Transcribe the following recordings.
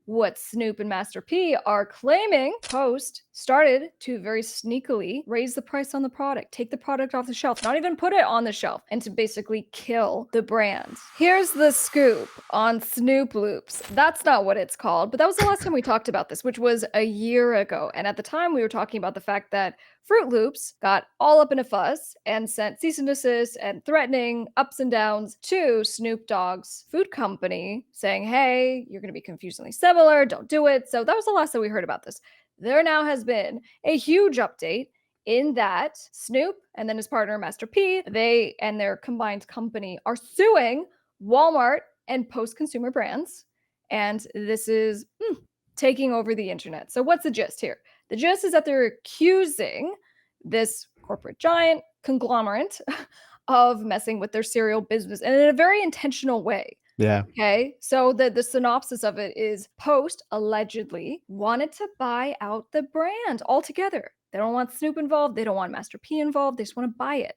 what Snoop and Master P are claiming, Post started to very sneakily raise the price on the product, take the product off the shelf, not even put it on the shelf, and to basically kill the brand. Here's the scoop on Snoop Loops. That's not what it's called, but that was the last time we talked about this, which was a year ago. And at the time, we were talking about the fact that Froot Loops got all up in a fuss and sent cease and desist and threatening ups and downs to Snoop Dogg's food company, saying, hey, you're going to be confusingly similar, don't do it. So that was the last that we heard about this. There now has been a huge update in that Snoop and then his partner Master P, they and their combined company are suing Walmart and Post Consumer Brands. And this is taking over the internet. So what's the gist here? The gist is that they're accusing this corporate giant conglomerate of messing with their cereal business and in a very intentional way. Yeah. Okay, so the synopsis of it is Post allegedly wanted to buy out the brand altogether. They don't want Snoop involved. They don't want Master P involved. They just want to buy it.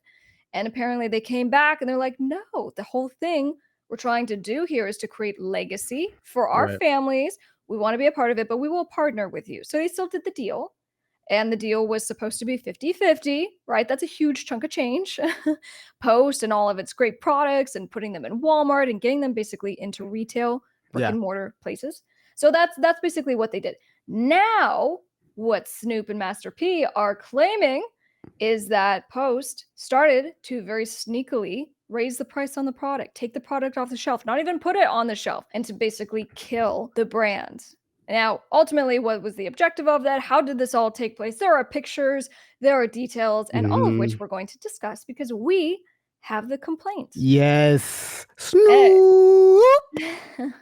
And apparently they came back and they're like, no, the whole thing we're trying to do here is to create legacy for our Right. families. We want to be a part of it, but we will partner with you. So they still did the deal. And the deal was supposed to be 50-50, right? That's a huge chunk of change. Post and all of its great products and putting them in Walmart and getting them basically into retail brick Yeah. and mortar places. So that's basically what they did. Now, what Snoop and Master P are claiming is that Post started to very sneakily raise the price on the product, take the product off the shelf, not even put it on the shelf, and to basically kill the brand. Now, ultimately, what was the objective of that? How did this all take place? There are pictures, there are details, and all of which Mhm. we're going to discuss because we have the complaint. Yes. Hey. Snoop.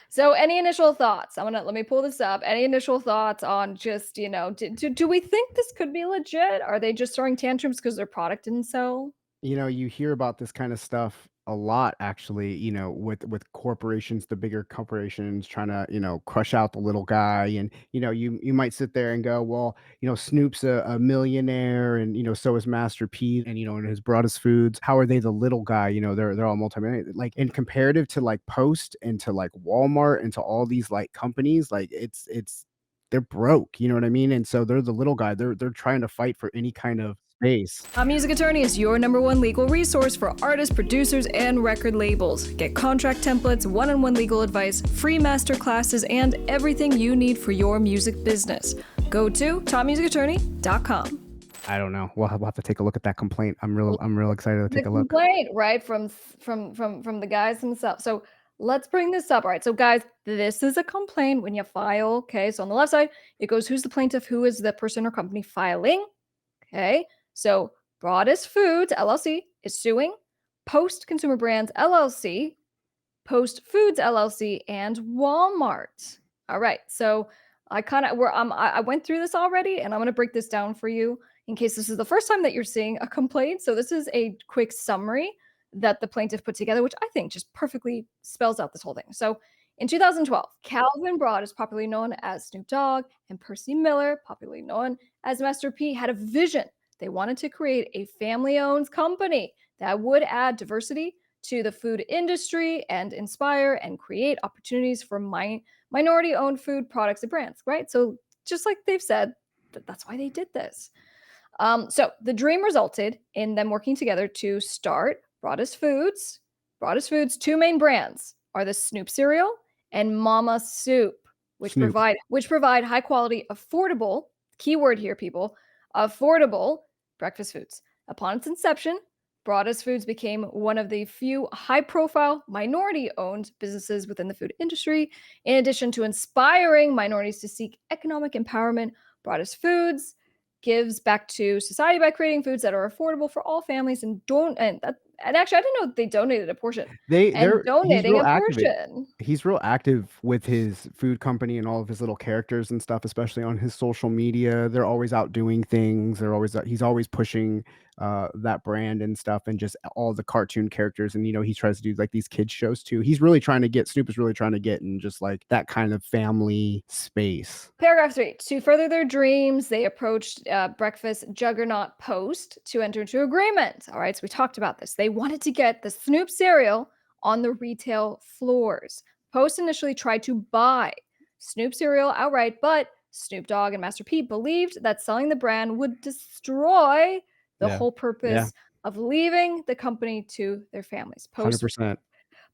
So, any initial thoughts? Let me pull this up. Any initial thoughts on just, do we think this could be legit? Are they just throwing tantrums because their product didn't sell? You hear about this kind of stuff a lot actually, with corporations, the bigger corporations trying to, crush out the little guy. And, you might sit there and go, well, Snoop's a millionaire and, so is Master P and, and his Broadus Foods. How are they the little guy? They're all multimillionaire. Like in comparative to like Post and to like Walmart and to all these like companies, like it's they're broke, you know what I mean? And so they're the little guy. They're trying to fight for any kind of space. Top Music Attorney is your #1 legal resource for artists, producers, and record labels. Get contract templates, one-on-one legal advice, free master classes, and everything you need for your music business. Go to topmusicattorney.com. I don't know. We'll have to take a look at that complaint. I'm real excited to The take a look. complaint, right, from the guys themselves. So let's bring this up. All right. So guys, this is a complaint when you file. Okay. So on the left side, it goes who's the plaintiff, who is the person or company filing. Okay. So Broadus Foods LLC is suing Post Consumer Brands LLC, Post Foods LLC, and Walmart. All right. So I went through this already, and I'm gonna break this down for you in case this is the first time that you're seeing a complaint. So this is a quick summary that the plaintiff put together, which I think just perfectly spells out this whole thing. So in 2012, Calvin Broadus, popularly known as Snoop Dogg, and Percy Miller, popularly known as Master P, had a vision. They wanted to create a family-owned company that would add diversity to the food industry and inspire and create opportunities for minority-owned food products and brands, right? So just like they've said, that's why they did this. So the dream resulted in them working together to start Broadus Foods. Broadus Foods' two main brands are the Snoop Cereal and Mama Soup, which Snoop. provide high quality, affordable, keyword here, people, affordable breakfast foods. Upon its inception, Broadus Foods became one of the few high profile minority owned businesses within the food industry. In addition to inspiring minorities to seek economic empowerment, Broadus Foods gives back to society by creating foods that are affordable for all families and actually I didn't know that they donated a portion and He's donating real a active. portion. He's real active with his food company and all of his little characters and stuff, especially on his social media. They're always out doing things. He's always pushing that brand and stuff and just all the cartoon characters. And he tries to do like these kids shows too. Snoop is really trying to get in just like that kind of family space. Paragraph 3. To further their dreams, they approached breakfast juggernaut Post to enter into agreement. All right, so we talked about this. They wanted to get the Snoop cereal on the retail floors. Post initially tried to buy Snoop Cereal outright, but Snoop Dogg and Master P believed that selling the brand would destroy the Yeah. whole Yeah. purpose of leaving the company to their families. 100%.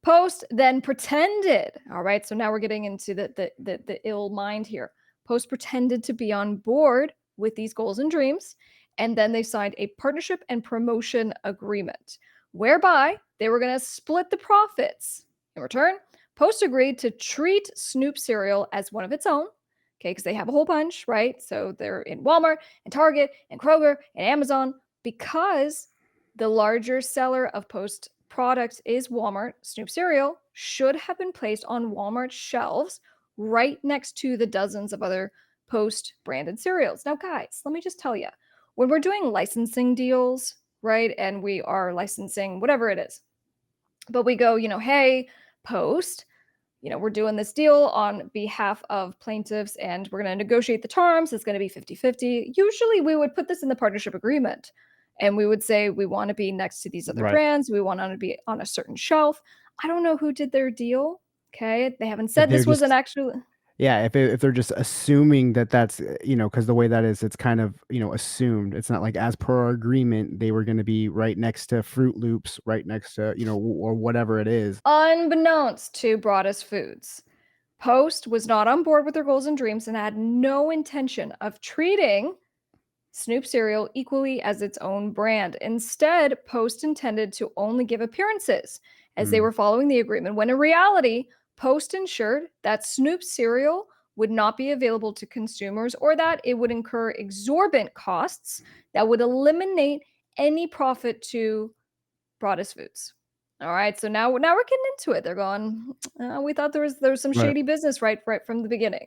Post then pretended, all right, so now we're getting into the ill mind here. Post pretended to be on board with these goals and dreams, and then they signed a partnership and promotion agreement whereby they were going to split the profits. In return, Post agreed to treat Snoop Cereal as one of its own, okay, because they have a whole bunch, right? So they're in Walmart and Target and Kroger and Amazon because the larger seller of Post product is Walmart. Snoop Cereal should have been placed on Walmart shelves right next to the dozens of other Post branded cereals. Now, guys, let me just tell you, when we're doing licensing deals, right, and we are licensing whatever it is, but we go, hey, Post, we're doing this deal on behalf of plaintiffs and we're going to negotiate the terms. It's going to be 50-50. Usually we would put this in the partnership agreement and we would say we want to be next to these other Right. brands. We want to be on a certain shelf. I don't know who did their deal. Okay. They haven't If said they're this was an just actual. Yeah, if they're just assuming that that's, because the way that is, it's kind of, assumed. It's not like as per our agreement, they were gonna be right next to Fruit Loops, right next to, or whatever it is. Unbeknownst to Broadus Foods, Post was not on board with their goals and dreams and had no intention of treating Snoop Cereal equally as its own brand. Instead, Post intended to only give appearances as they Mm, were following the agreement, when in reality, Post ensured that Snoop Cereal would not be available to consumers or that it would incur exorbitant costs that would eliminate any profit to Broadus Foods. All right, so now we're getting into it. They're going, we thought there was some right. shady business right from the beginning.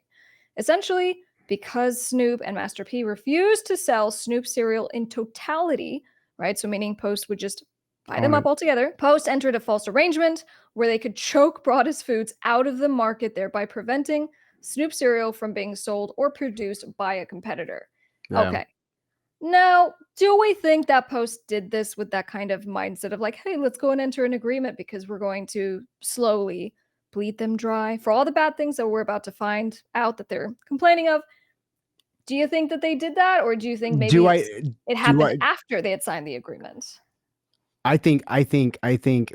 Essentially, because Snoop and Master P refused to sell Snoop cereal in totality, right? So meaning Post would just buy them Own up it. altogether. Post entered a false arrangement where they could choke Broadus Foods out of the market, thereby preventing Snoop cereal from being sold or produced by a competitor. Yeah. Okay. Now, do we think that Post did this with that kind of mindset of like, hey, let's go and enter an agreement because we're going to slowly bleed them dry for all the bad things that we're about to find out that they're complaining of? Do you think that they did that, or do you think maybe Do I it do happened I after they had signed the agreement? I think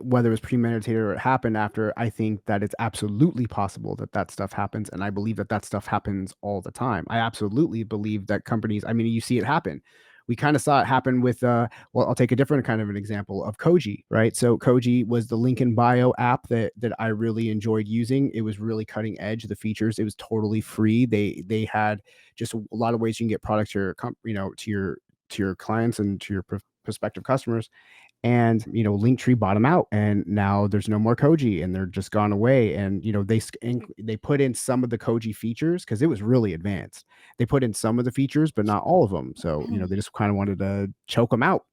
whether it was premeditated or it happened after, I think that it's absolutely possible that that stuff happens, and I believe that that stuff happens all the time. I absolutely believe that companies, I mean, you see it happen. We kind of saw it happen with, well, I'll take a different kind of an example of Koji, right? So Koji was the link in bio app that I really enjoyed using. It was really cutting edge. The features, it was totally free. They had just a lot of ways you can get products to your, to your clients and to your prospective customers, and Linktree bought them out, and now there's no more Koji, and they're just gone away. And they put in some of the Koji features because it was really advanced. They put in some of the features, but not all of them. So they just kind of wanted to choke them out.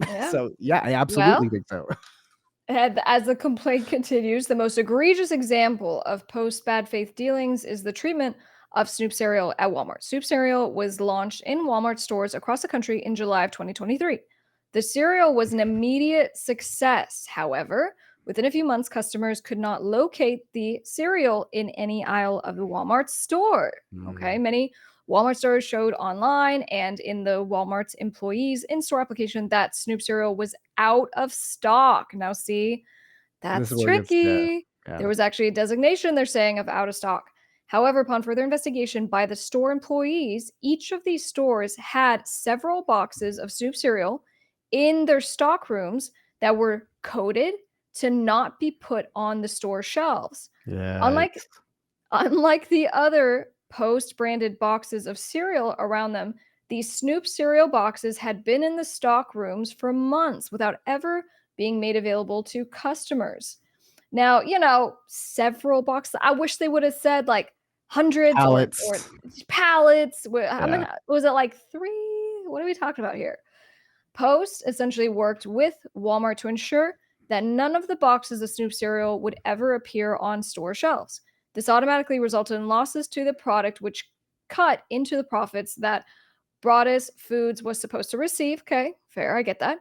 Yeah. So yeah, I absolutely Well, think so. and as the complaint continues, the most egregious example of post bad faith dealings is the treatment of Snoop cereal at Walmart. Snoop cereal was launched in Walmart stores across the country in July of 2023. The cereal was an immediate success. However, within a few months, customers could not locate the cereal in any aisle of the Walmart store. Okay, Mm. many Walmart stores showed online and in the Walmart's employees in store application that Snoop cereal was out of stock. Now, see, This is that's where it gets, yeah, tricky. yeah, There was actually a designation they're saying of out of stock. However, upon further investigation by the store employees, each of these stores had several boxes of Snoop cereal in their stock rooms that were coded to not be put on the store shelves. yeah. Unlike Unlike the other Post branded boxes of cereal around them, these Snoop cereal boxes had been in the stock rooms for months without ever being made available to customers. Now, several boxes. I wish they would have said like hundreds or Pallets. pallets. How Yeah, many was it, like 3? What are we talking about here? Post essentially worked with Walmart to ensure that none of the boxes of Snoop cereal would ever appear on store shelves. This automatically resulted in losses to the product, which cut into the profits that Broadus Foods was supposed to receive. Okay, fair, I get that.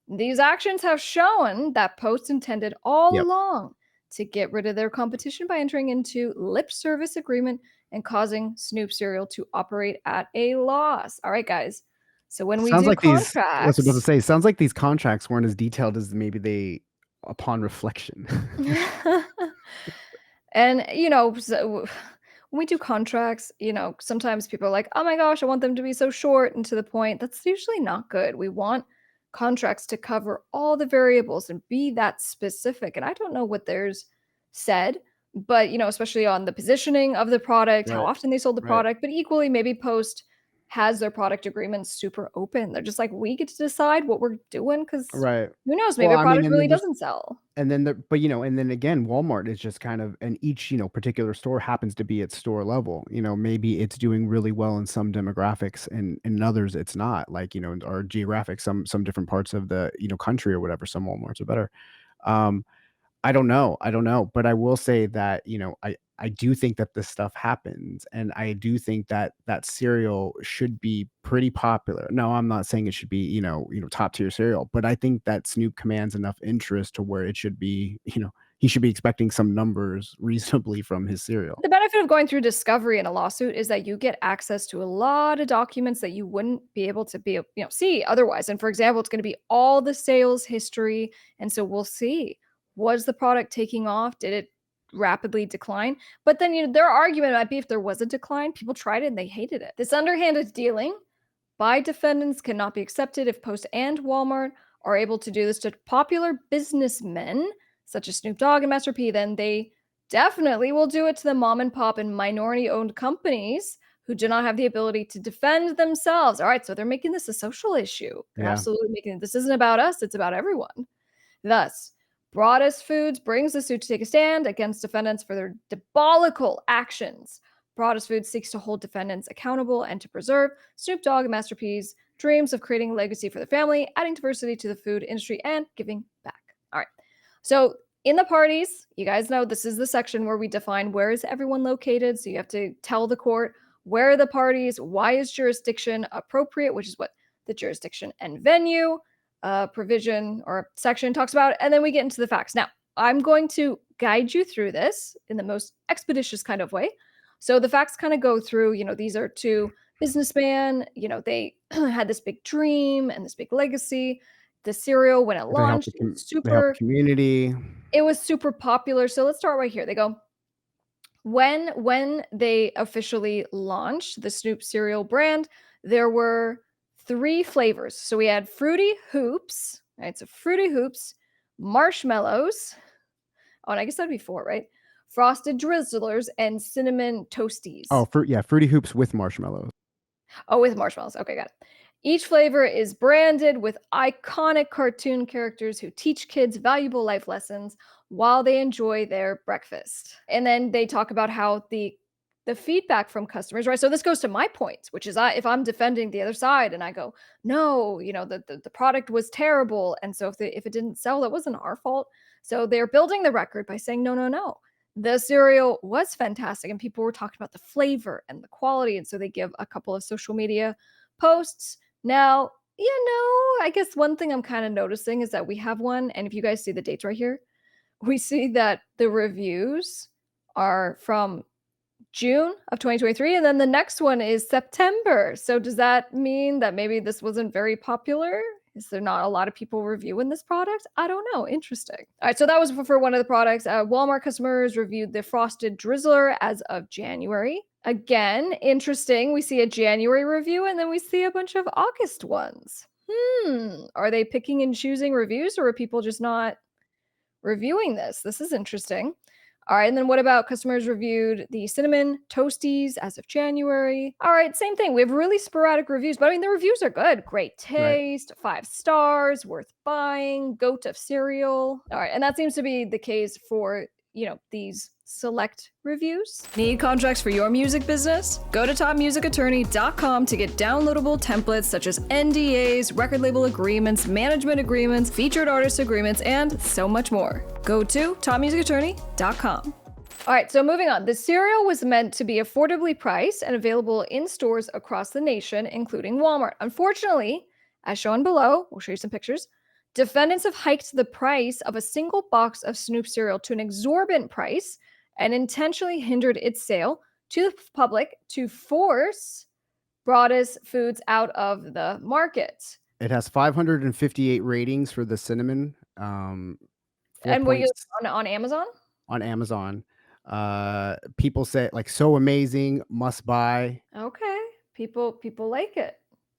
These actions have shown that Post intended all yep. along to get rid of their competition by entering into lip service agreement and causing Snoop Cereal to operate at a loss. All right, guys. So when we Sounds do like these I was about to contracts, say, sounds like these contracts weren't as detailed as maybe they upon reflection. and so when we do contracts, sometimes people are like, "Oh my gosh, I want them to be so short and to the point." That's usually not good. We want contracts to cover all the variables and be that specific. And I don't know what theirs said, but especially on the positioning of the product, how Right, often they sold the right, product, but equally maybe Post has their product agreements super open. They're just like, we get to decide what we're doing because right. who knows, maybe Well, a I mean, product and really then just doesn't sell. and then the but, and then again, Walmart is just kind of and each, particular store happens to be at store level. Maybe it's doing really well in some demographics and in others it's not, like, or geographic, some different parts of the, country or whatever, some Walmarts are better. Um, I don't know, but I will say that, I do think that this stuff happens, and I do think that that cereal should be pretty popular. No, I'm not saying it should be, top tier cereal, but I think that Snoop commands enough interest to where it should be, he should be expecting some numbers reasonably from his cereal. The benefit of going through discovery in a lawsuit is that you get access to a lot of documents that you wouldn't be able to see otherwise. And for example, it's going to be all the sales history, and so we'll see, was the product taking off? Did it rapidly decline? But then their argument might be, if there was a decline, people tried it and they hated it. This underhanded dealing by defendants cannot be accepted if Post and Walmart are able to do this to popular businessmen such as Snoop Dogg and Master P, then they definitely will do it to the mom and pop and minority owned companies who do not have the ability to defend themselves. All right, so they're making this a social issue. They're Yeah. absolutely making this isn't about us, it's about everyone. Thus, Broadus Foods brings the suit to take a stand against defendants for their diabolical actions. Broadus Foods seeks to hold defendants accountable and to preserve Snoop Dogg and Master P's dreams of creating a legacy for the family, adding diversity to the food industry, and giving back. All right. So, in the parties, you guys know this is the section where we define where is everyone located. So, you have to tell the court where are the parties, why is jurisdiction appropriate, which is what the jurisdiction and venue provision or section talks about, and then we get into the facts. Now, I'm going to guide you through this in the most expeditious kind of way. So the facts kind of go through, these are two businessmen, they had this big dream and this big legacy. The cereal, when it They help launched, they help the community. it was super popular. So let's start right here. They go, when they officially launched the Snoop cereal brand, there were 3 flavors. So we had Fruity Hoops, right? So Fruity Hoops, marshmallows. Oh, and I guess that'd be 4, right? Frosted Drizzlers and cinnamon Oh, toasties. Fruity Hoops with marshmallows. Oh, with marshmallows. Okay, got it. Each flavor is branded with iconic cartoon characters who teach kids valuable life lessons while they enjoy their breakfast. And then they talk about how the feedback from customers, right? So this goes to my point, which is if I'm defending the other side and I go, no, the product was terrible, and so if it didn't sell, that wasn't our fault. So they're building the record by saying, no, no, no. The cereal was fantastic, and people were talking about the flavor and the quality. And so they give a couple of social media posts. Now, I guess one thing I'm kind of noticing is that we have one, and if you guys see the dates right here, we see that the reviews are from June of 2023, and then the next one is September. So does that mean that maybe this wasn't very popular? Is there not a lot of people reviewing this product? I don't know. Interesting. All right, so that was for one of the products. Walmart customers reviewed the Frosted Drizzler as of January. Again, interesting. We see a January review, and then we see a bunch of August ones. Are they picking and choosing reviews, or are people just not reviewing this? This is interesting. All right, and then what about customers reviewed the cinnamon toasties as of January? All right, same thing. We have really sporadic reviews, but I mean, the reviews are good. Great Right. taste, 5 stars, worth buying, goat of cereal. All right, and that seems to be the case for, these select reviews. Need contracts for your music business? Go to topmusicattorney.com to get downloadable templates such as NDAs, record label agreements, management agreements, featured artist agreements, and so much more. Go to topmusicattorney.com. All right, so moving on. The cereal was meant to be affordably priced and available in stores across the nation, including Walmart. Unfortunately, as shown below, we'll show you some pictures, Defendants have hiked the price of a single box of Snoop cereal to an exorbitant price and intentionally hindered its sale to the public to force Broadus Foods out of the market. It has 558 ratings for the cinnamon, 4 And what you points on Amazon? on Amazon. People say like so amazing, must buy. Okay. People like it.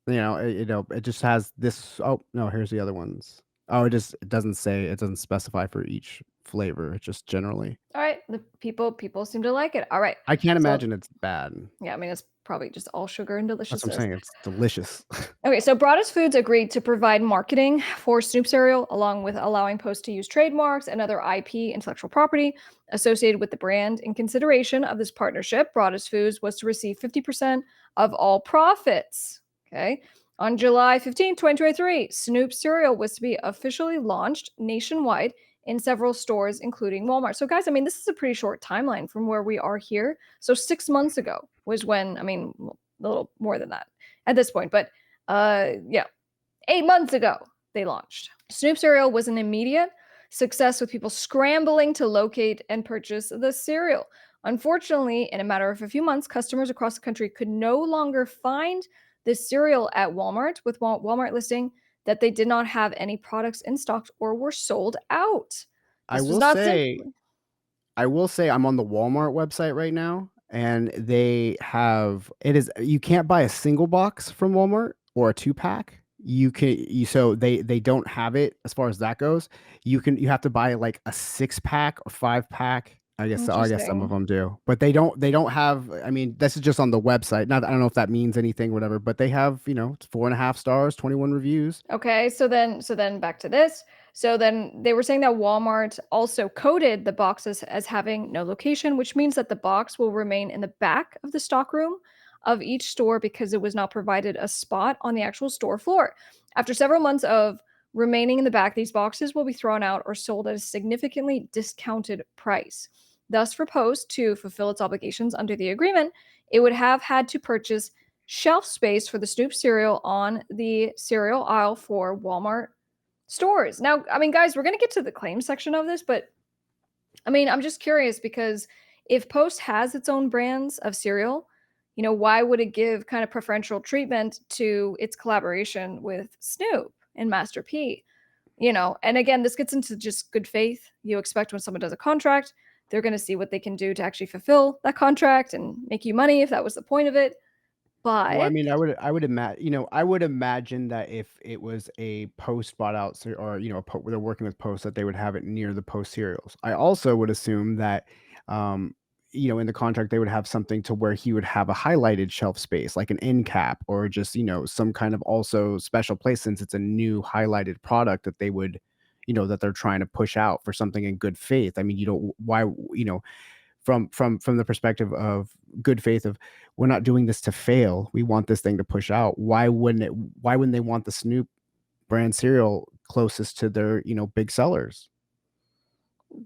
It just has this. Oh no, here's the other ones. Oh, it doesn't say, it doesn't specify for each flavor. It's just generally. All right. The people seem to like it. All right. I can't So imagine it's bad. yeah, I mean it's probably just all sugar and That's what I'm deliciousness. saying. It's delicious. Okay, so Broadus Foods agreed to provide marketing for Snoop cereal, along with allowing Post to use trademarks and other IP, intellectual property, associated with the brand. In consideration of this partnership, Broadus Foods was to receive 50% of all profits. Okay. On July 15, 2023, Snoop cereal was to be officially launched nationwide in several stores, including Walmart. So, guys, I mean, this is a pretty short timeline from where we are here. So, 6 months ago was when, I mean, a little more than that at this point, but yeah, 8 months ago they launched. Snoop cereal was an immediate success with people scrambling to locate and purchase the cereal. Unfortunately, in a matter of a few months, customers across the country could no longer find this cereal at Walmart, with Walmart listing that they did not have any products in stock or were sold out. I This was will not say simply I will say I'm on the Walmart website right now, and they have it is you can't buy a single box from Walmart or a 2-pack. So they don't have it as far as that goes. You have to buy like a 6-pack or 5-pack. I guess some of interesting. them do, but they don't have. I mean, this is just on the website. Not I don't know if that means anything, whatever. But they have, it's 4.5 stars, 21 reviews. Okay, so then back to this. So then they were saying that Walmart also coded the boxes as having no location, which means that the box will remain in the back of the stockroom of each store because it was not provided a spot on the actual store floor. After several months of remaining in the back, these boxes will be thrown out or sold at a significantly discounted price. Thus, for Post to fulfill its obligations under the agreement, it would have had to purchase shelf space for the Snoop cereal on the cereal aisle for Walmart stores. Now, I mean, guys, we're going to get to the claim section of this, but I mean, I'm just curious because if Post has its own brands of cereal, why would it give kind of preferential treatment to its collaboration with Snoop and Master P? And again, this gets into just good faith. You expect when someone does a contract, they're going to see what they can do to actually fulfill that contract and make you money if that was the point of it. Well, I But mean, I would imagine that if it was a Post bought out or they're working with Post, that they would have it near the Post cereals. I also would assume that um in the contract they would have something to where he would have a highlighted shelf space, like an end cap, or just some kind of also special place, since it's a new highlighted product that they would that they're trying to push out for something in good faith. I mean, you don't why from the perspective of good faith of, we're not doing this to fail, we want this thing to push out. Why wouldn't they want the Snoop brand cereal closest to their big sellers?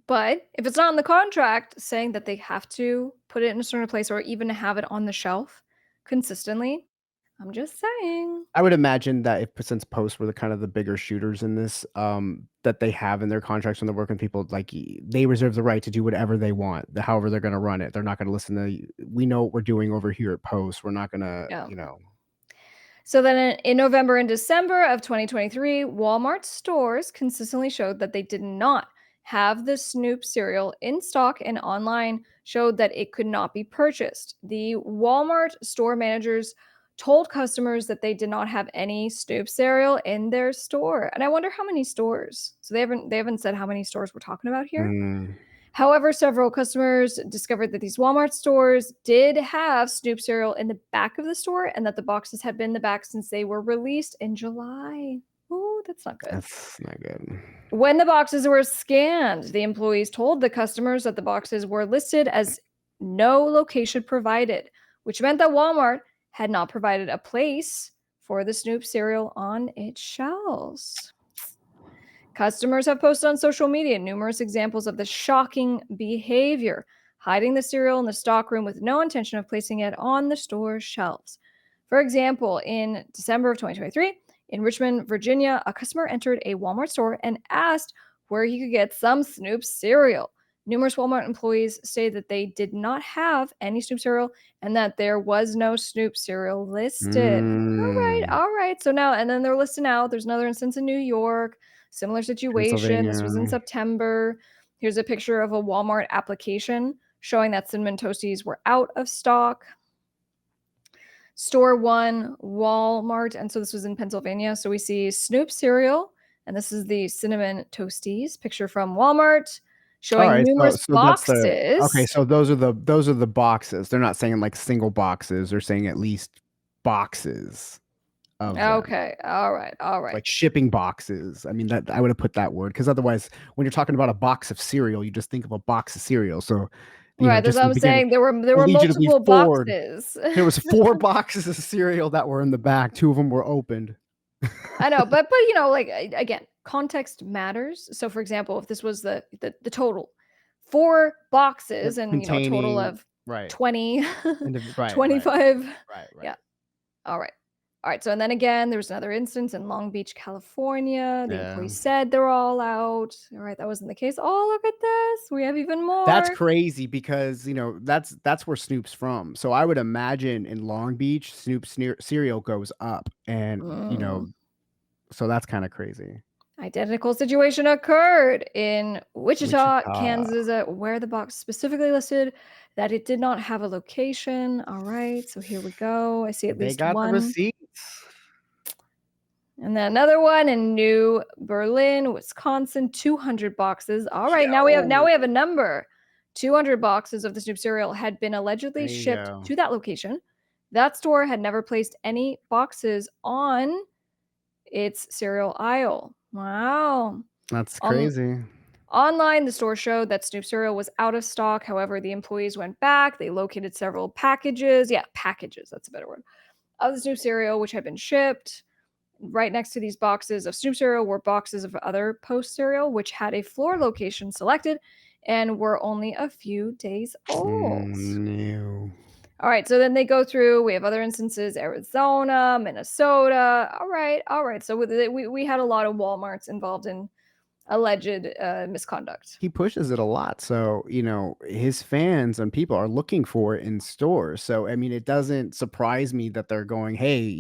But if it's not in the contract saying that they have to put it in a certain place or even have it on the shelf consistently, I'm just saying. I would imagine that if, since Post were the kind of the bigger shooters in this, that they have in their contracts when they're working with people, like they reserve the right to do whatever they want, however they're going to run it. They're not going to listen to, we know what we're doing over here at Post. We're not going to, Yeah. So then in November and December of 2023, Walmart stores consistently showed that they did not have the Snoop cereal in stock, and online showed that it could not be purchased. The Walmart store managers told customers that they did not have any Snoop cereal in their store. And I wonder how many stores. So they haven't said how many stores we're talking about here. Mm, However, several customers discovered that these Walmart stores did have Snoop cereal in the back of the store and that the boxes had been in the back since they were released in July. Ooh, that's not good. that's not good. When the boxes were scanned, the employees told the customers that the boxes were listed as no location provided, which meant that Walmart had not provided a place for the Snoop cereal on its shelves. Customers have posted on social media numerous examples of the shocking behavior, hiding the cereal in the stockroom with no intention of placing it on the store's shelves. For example, in December of 2023, In Richmond, Virginia, a customer entered a Walmart store and asked where he could get some Snoop cereal. Numerous Walmart employees stated that they did not have any Snoop cereal and that there was no Snoop cereal listed. Mm, All right. So now, and then they're listing out. There's another instance in New York, similar situation. This was in Pennsylvania. September. Here's a picture of a Walmart application showing that Cinnamon Toasties were out of stock. Store One, Walmart, and so this was in Pennsylvania. So we see Snoop cereal, and this is the Cinnamon Toasties picture from Walmart showing Alright, so numerous that's the okay, boxes. so those are the boxes. They're not saying, like, single boxes, they're saying at least boxes of them. Okay, all right, all It's right. like shipping boxes. I mean, that I would have put that word because otherwise, when you're talking about a box of cereal, you just think of a box of cereal. So, Right, that's just what in the I'm beginning, saying. There I were need you to be multiple forward. boxes. There was 4 boxes of cereal that were in the back, 2 of them were opened. I know, but like again, context matters. So for example, if this was the total 4 Yep, boxes and a total containing of right. 20 Right, right, 25. right, right. Yeah. All right. All right. So, and then again, there was another instance in Long Beach, California. The Yeah. employee said they're all out. All right. That wasn't the case. Oh, look at this. We have even That's more. crazy because, that's where Snoop's from. So I would imagine in Long Beach, Snoop's cereal goes up and, Mm. so that's kinda crazy. Identical situation occurred in Wichita, Wichita. Kansas, where the box specifically listed that it did not have a location. All right. So here we go. I see at They least got the one. receipts. And then another one in New Berlin, Wisconsin, 200 boxes. All right, now Yo. we have a number. 200 boxes of the Snoop cereal had been allegedly There you shipped go. to that location. That store had never placed any boxes on its cereal aisle. Wow. That's Um, crazy. Online, the store showed that Snoop cereal was out of stock. However, the employees went back. They located several packages. Yeah, packages. That's a better word. Of the Snoop cereal, which had been shipped. Right next to these boxes of Snoop cereal were boxes of other Post cereal, which had a floor location selected and were only a few days old. No. All right, so then they go through. We have other instances: Arizona, Minnesota. All right. So we had a lot of WalMarts involved in alleged misconduct. He pushes it a lot, so, his fans and people are looking for it in stores, so, I mean, it doesn't surprise me that they're going, "Hey,"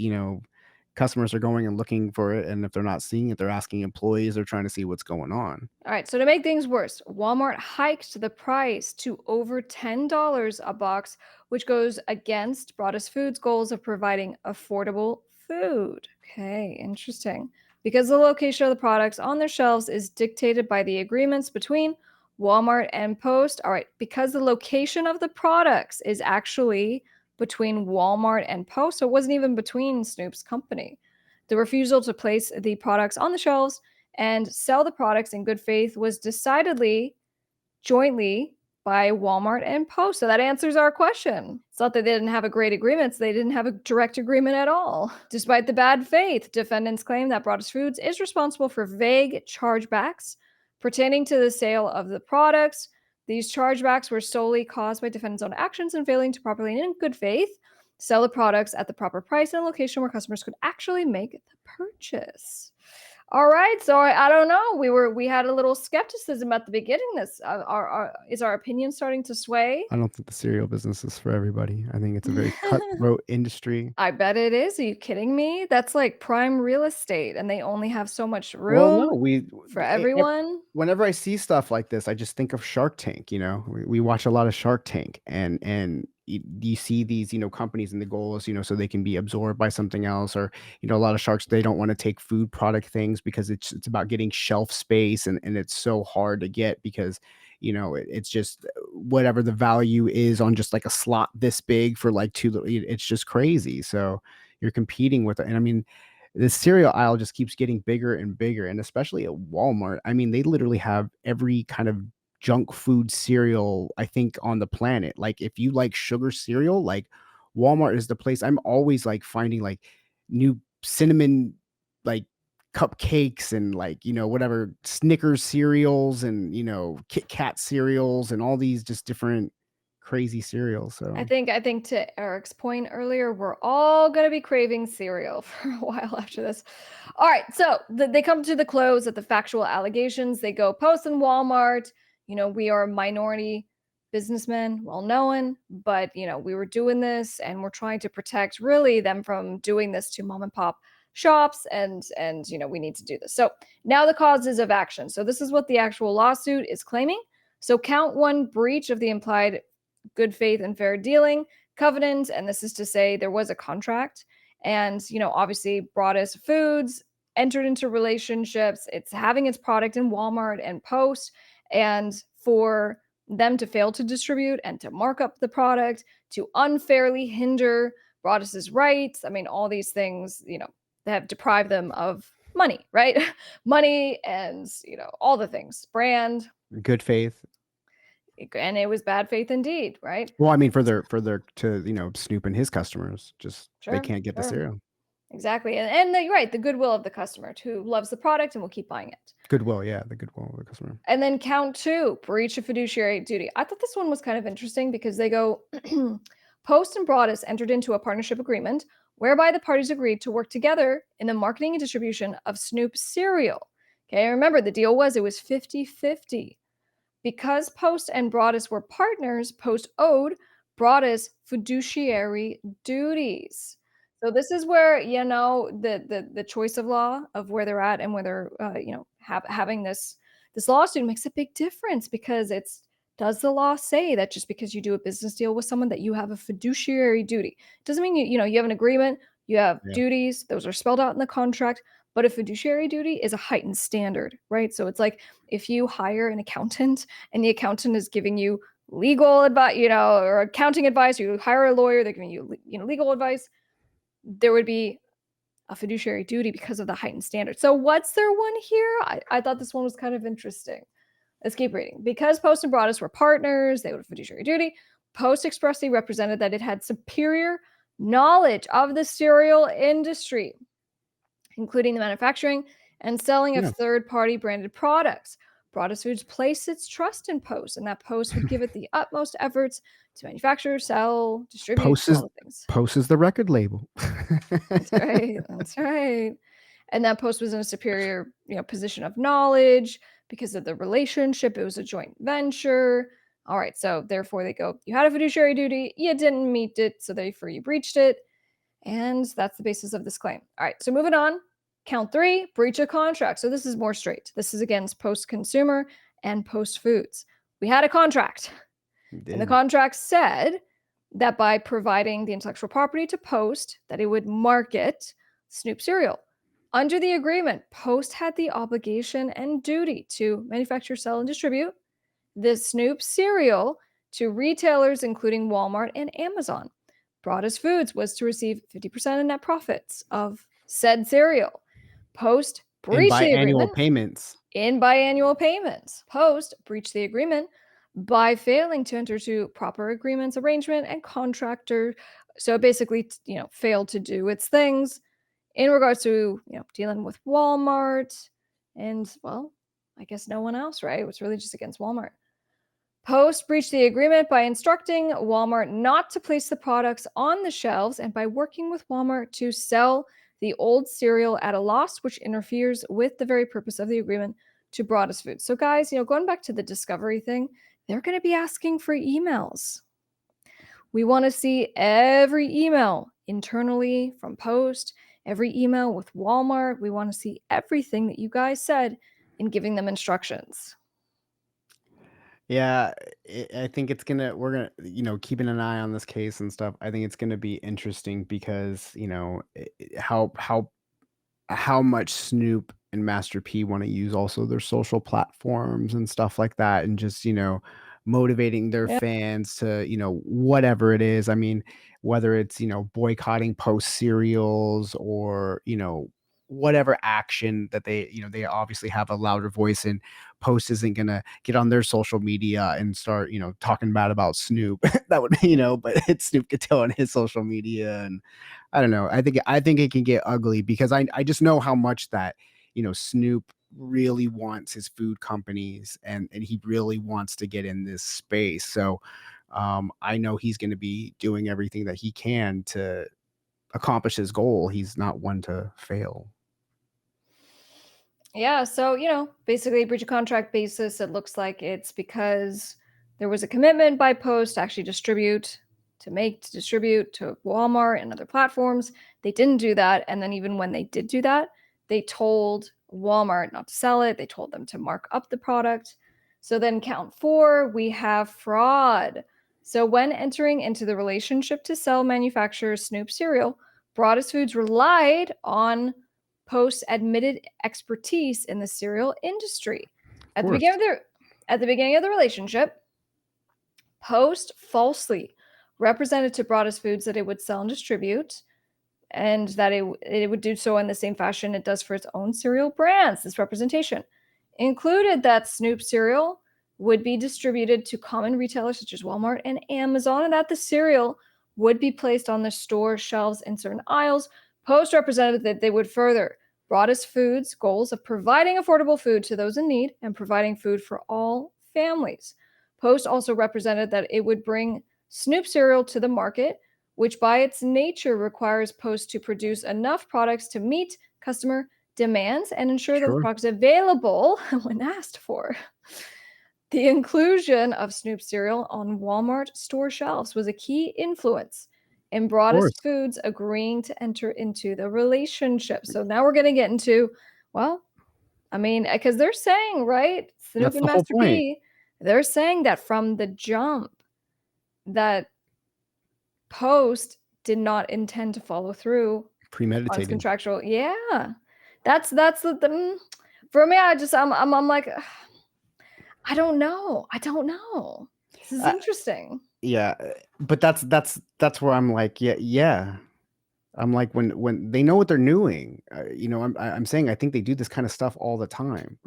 customers are going and looking for it, and if they're not seeing it, they're asking employees, they're trying to see what's going on. All right, so to make things worse, Walmart hiked the price to over $10 a box, which goes against Broadus Foods' goals of providing affordable food. Okay, interesting. Because the location of the products on their shelves is dictated by the agreements between Walmart and Post. All right, because the location of the products is actually between Walmart and Post, so it wasn't even between Snoop's company. The refusal to place the products on the shelves and sell the products in good faith was decidedly jointly by Walmart and Post. So that answers our question. It's not that they didn't have a great agreement, it's they didn't have a direct agreement at all. Despite the bad faith, defendants claim that Broadus Foods is responsible for vague chargebacks pertaining to the sale of the products. These chargebacks were solely caused by defendants' own actions in failing to properly and in good faith sell the products at the proper price and location where customers could actually make the purchase. All right, so I don't know. We had a little skepticism at the beginning. This is our opinion starting to sway? I don't think the cereal business is for everybody. I think it's a very cutthroat industry. I bet it is. Are you kidding me? That's like prime real estate, and they only have so much Well, no, room we for everyone. whenever I see stuff like this, I just think of Shark Tank, We watch a lot of Shark Tank and you see these, companies and the goals, so they can be absorbed by something else or, a lot of sharks, they don't want to take food product things because it's about getting shelf space and it's so hard to get because, it's just whatever the value is on just like a slot this big for like two, it's just crazy. So you're competing with it. And I mean, the cereal aisle just keeps getting bigger and bigger, and especially at Walmart. I mean, they literally have every kind of junk food cereal, I think, on the planet. Like, if you like sugar cereal, like, Walmart is the place. I'm always, like, finding, like, new cinnamon, like, cupcakes and, like, whatever, Snickers cereals and, Kit Kat cereals and all these just different crazy cereal. I So think I think to Eric's point earlier, we're all gonna be craving cereal for a while after this. All right, so they come to the close of the factual allegations. They go post in Walmart. We are minority businessmen, well known, but we were doing this, and we're trying to protect really them from doing this to mom and pop shops, and we need to do this. So now the causes of action. So this is what the actual lawsuit is claiming. So count one, breach of the implied good faith and fair dealing covenant, and this is to say there was a contract, and obviously Broadus Foods entered into relationships. It's having its product in Walmart and Post, and for them to fail to distribute and to mark up the product, to unfairly hinder Broadus's rights. I mean, all these things, they have deprived them of money, right? Money and all the things, brand, good faith. and it was bad faith indeed, right? Well, I mean, for their to Snoop and his customers, just they Sure, can't get the sure. cereal. Exactly. And you're right, the goodwill of the customer who loves the product and will keep buying it. Goodwill, yeah, the goodwill of the customer. And then count two, breach of fiduciary duty. I thought this one was kind of interesting because they go Post and Broadus entered into a partnership agreement whereby the parties agreed to work together in the marketing and distribution of Snoop cereal. Okay, remember the deal was it was 50-50. Because Post and Broadus were partners, Post owed Broadus fiduciary duties. So this is where the choice of law of where they're at and whether having this lawsuit makes a big difference, because it's, does the law say that just because you do a business deal with someone that you have a fiduciary duty? Doesn't mean you have an agreement, you have Yeah. duties, those are spelled out in the contract, but a fiduciary duty is a heightened standard, right? So it's like if you hire an accountant and the accountant is giving you legal advice, or accounting advice, or you hire a lawyer, they're giving you, legal advice, there would be a fiduciary duty because of the heightened standard. So what's their one here? I thought this one was kind of interesting. Let's keep reading. Because Post and Broadus were partners, they would have fiduciary duty. Post expressly represented that it had superior knowledge of the cereal industry, including the manufacturing and selling of Yeah. third-party branded products. Broadus Foods placed its trust in Post, and that Post would give it the utmost efforts to manufacture, sell, distribute, Post do is all the things. Post is the record label. That's right. That's right. And that Post was in a superior, position of knowledge because of the relationship. It was a joint venture. All right. So therefore, they go, you had a fiduciary duty, you didn't meet it, so therefore you breached it. And that's the basis of this claim. All right. So moving on. Count three, breach of contract. So this is more straight. This is against Post Consumer and Post Foods. We had a contract. And the Did. contract said that by providing the intellectual property to Post, that it would market Snoop cereal. Under the agreement, Post had the obligation and duty to manufacture, sell, and distribute the Snoop cereal to retailers including Walmart and Amazon. Broadus Foods was to receive 50% of net profits of said cereal. Post In breached the biannual agreement payments. in biannual payments. Post breached the agreement by failing to enter into proper agreements, arrangement, and contractor. So it basically, failed to do its things in regards to, dealing with Walmart and, well, I guess no one else, right? It was really just against Walmart. Post breached the agreement by instructing Walmart not to place the products on the shelves and by working with Walmart to sell the old cereal at a loss, which interferes with the very purpose of the agreement to Broadus Foods. So, guys, going back to the discovery thing, they're going to be asking for emails. We want to see every email internally from Post, every email with Walmart. We want to see everything that you guys said in giving them instructions. Yeah, I think we're gonna, keeping an eye on this case and stuff. I think it's gonna be interesting because, how much Snoop and Master P want to use also their social platforms and stuff like that, and just, motivating their Yeah. fans to, whatever it is. I mean, whether it's, boycotting Post cereals or, whatever action that they obviously have a louder voice in. Post isn't gonna get on their social media and start, talking bad about Snoop. That would, but it's Snoop could tell on his social media. And I don't know. I think it can get ugly because I just know how much that, Snoop really wants his food companies and he really wants to get in this space. So I know he's going to be doing everything that he can to accomplish his goal. He's not one to fail. Yeah, so, basically breach of contract basis, it looks like it's because there was a commitment by Post to actually distribute to Walmart and other platforms. They didn't do that. And then even when they did do that, they told Walmart not to sell it. They told them to mark up the product. So then count 4, we have fraud. So when entering into the relationship to sell manufacturer Snoop Cereal, Broadus Foods relied on Post's admitted expertise in the cereal industry. Of At the course. beginning of the relationship, Post falsely represented to Broadus Foods that it would sell and distribute, and that it would do so in the same fashion it does for its own cereal brands. This representation included that Snoop cereal would be distributed to common retailers such as Walmart and Amazon, and that the cereal would be placed on the store shelves in certain aisles. Post represented that they would further Broadus Foods' goals of providing affordable food to those in need and providing food for all families. Post also represented that it would bring Snoop cereal to the market, which by its nature requires Post to produce enough products to meet customer demands and ensure that the Sure. products available when asked for. The inclusion of Snoop cereal on Walmart store shelves was a key influence in Of Broadus course. Foods agreeing to enter into the relationship. So now we're going to get into, well, I mean, because they're saying, right, Snoop That's and the whole Master point. P, they're saying that from the jump that Post did not intend to follow through on his Premeditated. contractual. Yeah, that's for me. I'm like, I don't know. I don't know. This is Uh, interesting. yeah, but that's where I'm like, yeah, yeah. I'm like when they know what they're doing. I'm saying I think they do this kind of stuff all the time.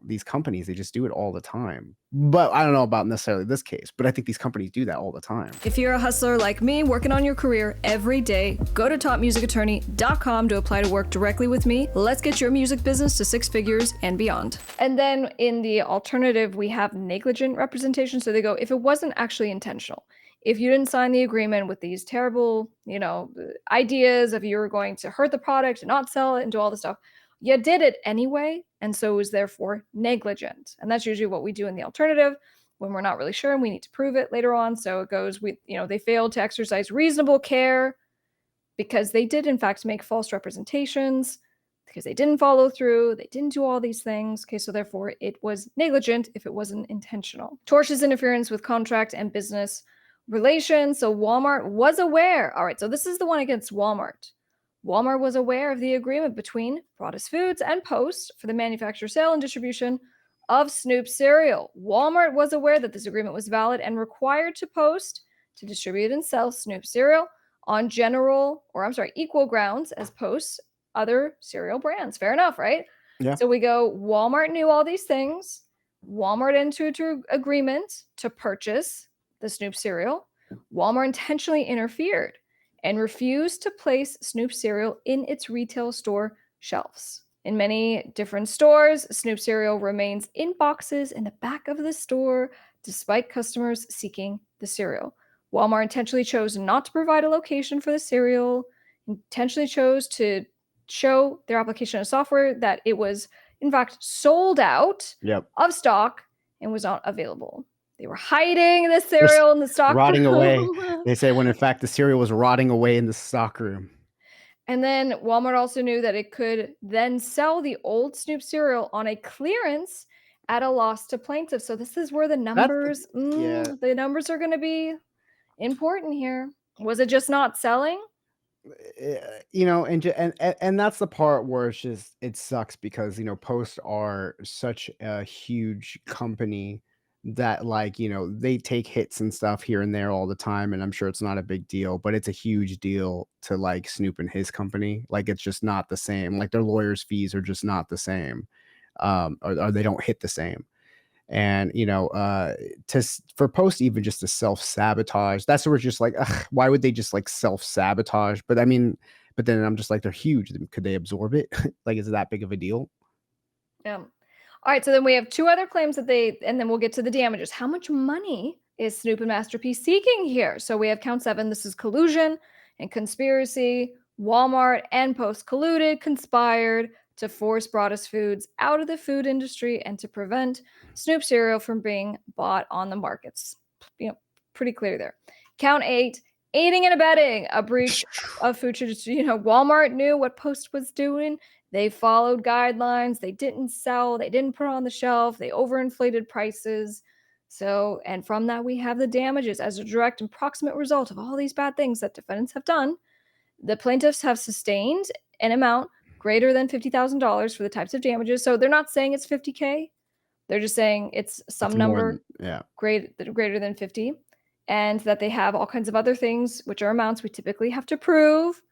These companies, they just do it all the time. But I don't know about necessarily this case, but I think these companies do that all the time. If you're a hustler like me working on your career every day, go to topmusicattorney.com to apply to work directly with me. Let's get your music business to 6 figures and beyond. And then in the alternative, we have negligent representation. So they go, if it wasn't actually intentional, if you didn't sign the agreement with these terrible, ideas of you were going to hurt the product and not sell it and do all this stuff, you did it anyway, and so it was therefore negligent. And that's usually what we do in the alternative when we're not really sure and we need to prove it later on. So it goes, they failed to exercise reasonable care because they did in fact make false representations, because they didn't follow through, they didn't do all these things. Okay, so therefore it was negligent if it wasn't intentional. Tortious interference with contract and business relations. So Walmart was aware. All right, so this is the one against Walmart. Walmart was aware of the agreement between Broadus Foods and Post for the manufacture, sale, and distribution of Snoop cereal. Walmart was aware that this agreement was valid and required to Post to distribute and sell Snoop cereal on equal grounds as Post's other cereal brands. Fair enough, right? Yeah. So we go, Walmart knew all these things. Walmart entered into agreement to purchase the Snoop cereal. Walmart intentionally interfered and refused to place Snoop cereal in its retail store shelves. In many different stores, Snoop cereal remains in boxes in the back of the store despite customers seeking the cereal. Walmart intentionally chose not to provide a location for the cereal, intentionally chose to show their application of software that it was, in fact, sold out Yep. of stock and was not available. They were hiding the Just cereal in the stock rotting away. room. They say when in fact the cereal was rotting away in the stock room. And then Walmart also knew that it could then sell the old Snoop cereal on a clearance at a loss to plaintiffs. So this is where the That's numbers, yeah. the numbers are going to be important here. Was it just not selling? And that's the part where it sucks because Post are such a huge company that they take hits and stuff here and there all the time, and I'm sure it's not a big deal, but it's a huge deal to Snoop and his company. Like, it's just not the same. Like, their lawyers' fees are just not the same, or they don't hit the same. And for Post even just to self-sabotage, that's where it's just like, ugh, why would they just self-sabotage? But I mean, but then I'm just like, they're huge. Could they absorb it? Like, is it that big of a deal? Yeah. All right. So then we have 2 other claims and then we'll get to the damages. How much money is Snoop and Master P seeking here? So we have count 7. This is collusion and conspiracy. Walmart and Post colluded, conspired to force Broadus Foods out of the food industry and to prevent Snoop Cereal from being bought on the markets. Pretty clear there. Count 8, aiding and abetting a breach of food. Walmart knew what Post was doing. They followed guidelines. They didn't sell. They didn't put on the shelf. They overinflated prices. So, and from that, we have the damages as a direct and proximate result of all these bad things that defendants have done. The plaintiffs have sustained an amount greater than $50,000 for the types of damages. So they're not saying it's 50K. They're just saying it's some number greater than 50, and that they have all kinds of other things, which are amounts we typically have to prove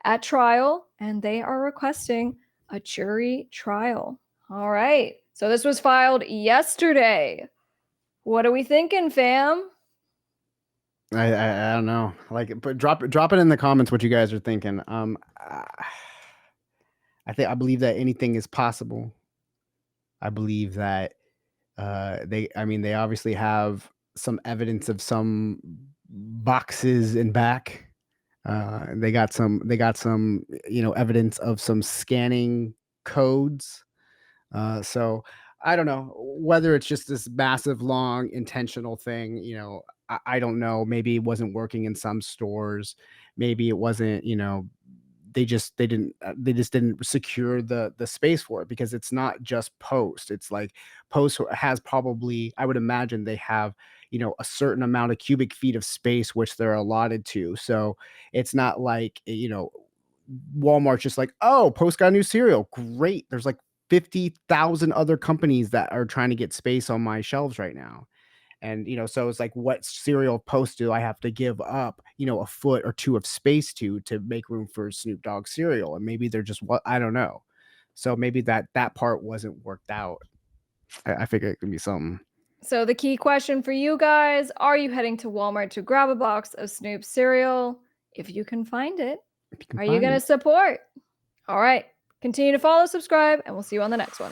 at trial, and they are requesting a jury trial. All right. So this was filed yesterday. What are we thinking, fam? I don't know. Like, but drop it in the comments what you guys are thinking. I believe that anything is possible. I believe that they obviously have some evidence of some boxes in back. They got some evidence of some scanning codes. So I don't know whether it's just this massive, long, intentional thing. I don't know. Maybe it wasn't working in some stores. Maybe it wasn't. They just didn't secure the space for it, because it's not just Post. It's like Post has probably, I would imagine they have a certain amount of cubic feet of space which they're allotted to. So it's not like Walmart's just like, oh, Post got a new cereal, great, there's like 50,000 other companies that are trying to get space on my shelves right now. And so it's like, what cereal Post do I have to give up a foot or two of space to make room for Snoop Dogg cereal? And maybe they're just, what, I don't know. So maybe that part wasn't worked out. I figure it could be something. So the key question for you guys: are you heading to Walmart to grab a box of Snoop cereal? If you can find it, are you going to support? All right. Continue to follow, subscribe, and we'll see you on the next one.